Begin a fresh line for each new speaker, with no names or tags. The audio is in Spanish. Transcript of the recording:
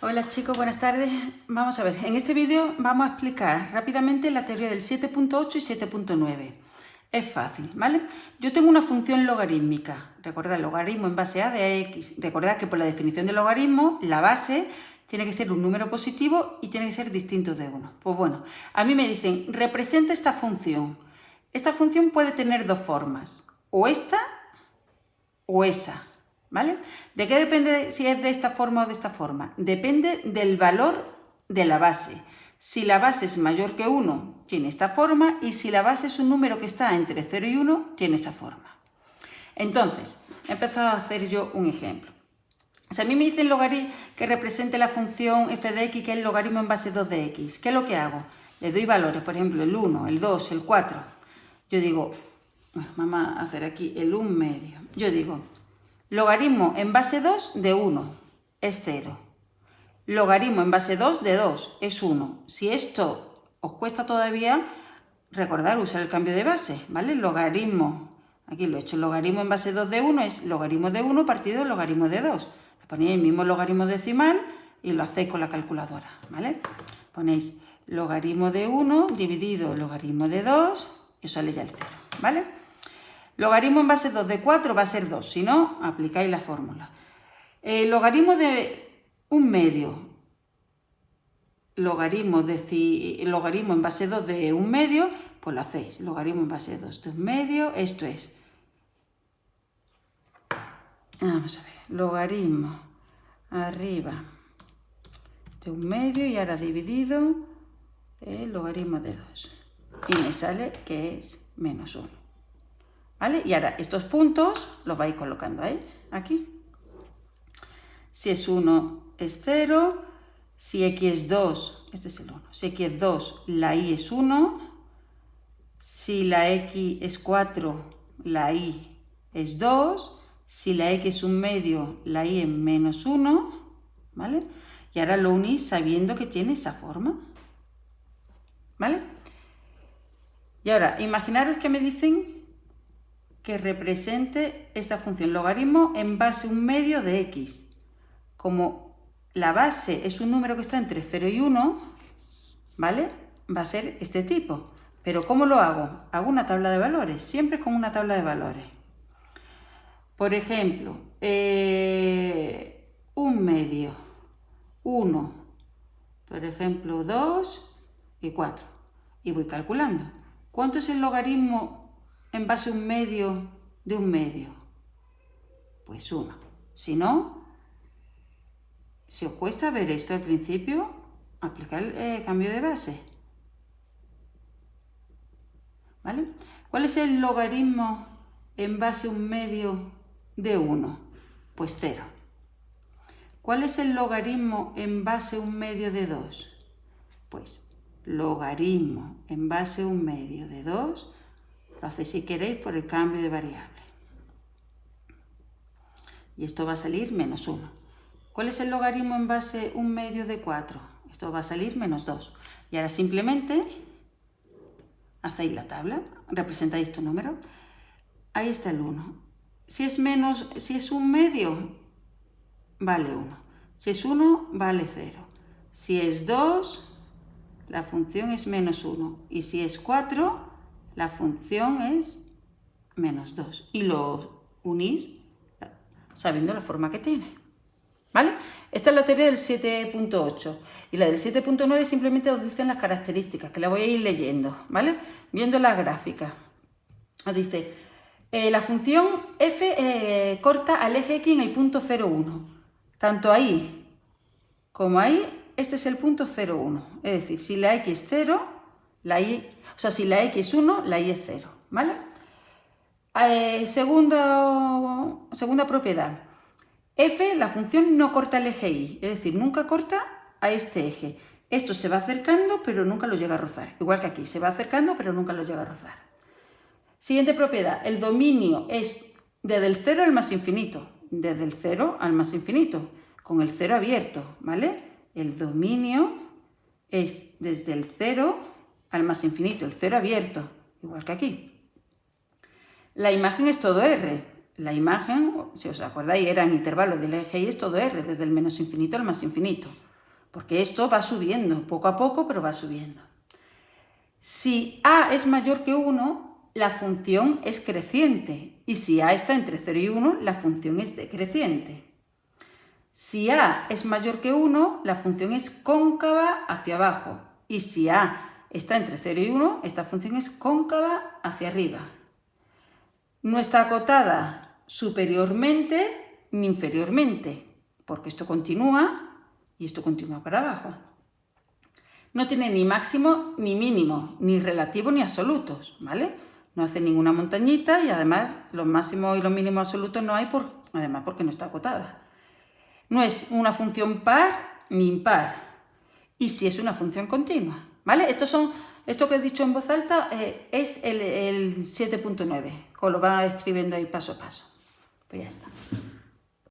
Hola chicos, buenas tardes. Vamos a ver, en este vídeo vamos a explicar rápidamente la teoría del 7.8 y 7.9. Es fácil, ¿vale? Yo tengo una función logarítmica. Recordad, logaritmo en base a de x. Recordad que por la definición de logaritmo, la base tiene que ser un número positivo y tiene que ser distinto de 1. Pues bueno, a mí me dicen, representa esta función. Esta función puede tener dos formas, o esta o esa. ¿Vale? ¿De qué depende si es de esta forma o de esta forma? Depende del valor de la base. Si la base es mayor que 1, tiene esta forma, y si la base es un número que está entre 0 y 1, tiene esa forma. Entonces, he empezado a hacer yo un ejemplo. Si a mí me dicen que represente la función f de x, que es el logaritmo en base 2 de x, ¿qué es lo que hago? Le doy valores, por ejemplo, el 1, el 2, el 4. Yo digo, bueno, vamos a hacer aquí el 1 medio. Yo digo, logaritmo en base 2 de 1 es 0. Logaritmo en base 2 de 2 es 1. Si esto os cuesta todavía, recordad usar el cambio de base, ¿vale? Logaritmo, aquí lo he hecho, logaritmo en base 2 de 1 es logaritmo de 1 partido logaritmo de 2. Le ponéis el mismo logaritmo decimal y lo hacéis con la calculadora, ¿vale? Ponéis logaritmo de 1 dividido logaritmo de 2 y os sale ya el 0, ¿vale? Logaritmo en base 2 de 4 va a ser 2, si no, aplicáis la fórmula. Logaritmo de 1 medio. Logaritmo en base 2 de 1 medio, pues lo hacéis. Logaritmo en base 2 de 1 medio, esto es. Vamos a ver, logaritmo arriba de 1 medio y ahora dividido el logaritmo de 2. Y me sale que es menos 1. ¿Vale? Y ahora estos puntos los vais colocando ahí, aquí. Si es 1 es 0, si x es 2, este es el 1, si x es 2, la y es 1, si la x es 4, la y es 2, si la x es 1 medio, la y es menos 1, ¿vale? Y ahora lo unís sabiendo que tiene esa forma, ¿vale? Y ahora, imaginaros que me dicen que represente esta función logaritmo en base 1 medio de x. Como la base es un número que está entre 0 y 1, ¿vale? Va a ser este tipo. Pero ¿cómo lo hago? Hago una tabla de valores, siempre con una tabla de valores. Por ejemplo, 1 medio, 1, por ejemplo, 2 y 4. Y voy calculando. ¿Cuánto es el logaritmo en base 1 medio de 1 medio? Pues 1. Si no, si os cuesta ver esto al principio, aplicar el cambio de base. ¿Vale? ¿Cuál es el logaritmo en base 1 medio de 1? Pues 0. ¿Cuál es el logaritmo en base 1 medio de 2? Pues logaritmo en base 1 medio de 2, lo hacéis si queréis por el cambio de variable. Y esto va a salir menos 1. ¿Cuál es el logaritmo en base 1 medio de 4? Esto va a salir menos 2. Y ahora simplemente hacéis la tabla, representáis tu número. Ahí está el 1. Si es 1 medio, vale 1. Si es 1, vale 0. Si es 2, la función es menos 1. Y si es 4, la función es menos 2. Y lo unís sabiendo la forma que tiene. ¿Vale? Esta es la teoría del 7.8. Y la del 7.9 simplemente os dicen las características, que la voy a ir leyendo, ¿vale? Viendo la gráfica. Os dice, la función f corta al eje x en el punto 0,1. Tanto ahí como ahí, este es el punto 0,1. Es decir, si la x es 0, si la x es 1, la y es 0, ¿vale? Segunda propiedad. F, la función no corta el eje y, es decir, nunca corta a este eje. Esto se va acercando, pero nunca lo llega a rozar. Igual que aquí, se va acercando, pero nunca lo llega a rozar. Siguiente propiedad. El dominio es desde el 0 al más infinito. Desde el 0 al más infinito, con el 0 abierto, ¿vale? El dominio es desde el 0 al más infinito, el 0 abierto, igual que aquí. La imagen es todo R. La imagen, si os acordáis, era en intervalos del eje y es todo R, desde el menos infinito al más infinito. porque esto va subiendo, poco a poco, pero va subiendo. Si a es mayor que 1, la función es creciente, y si a está entre 0 y 1, la función es decreciente. Si a es mayor que 1, la función es cóncava hacia abajo, y si a está entre 0 y 1, esta función es cóncava hacia arriba. No está acotada superiormente ni inferiormente, porque esto continúa y esto continúa para abajo. No tiene ni máximo ni mínimo, ni relativo ni absolutos, ¿vale? No hace ninguna montañita y además los máximos y los mínimos absolutos no hay, además porque no está acotada. No es una función par ni impar, y sí es una función continua, ¿vale? Esto que he dicho en voz alta es el 7.9, lo va escribiendo ahí paso a paso. Pues ya está.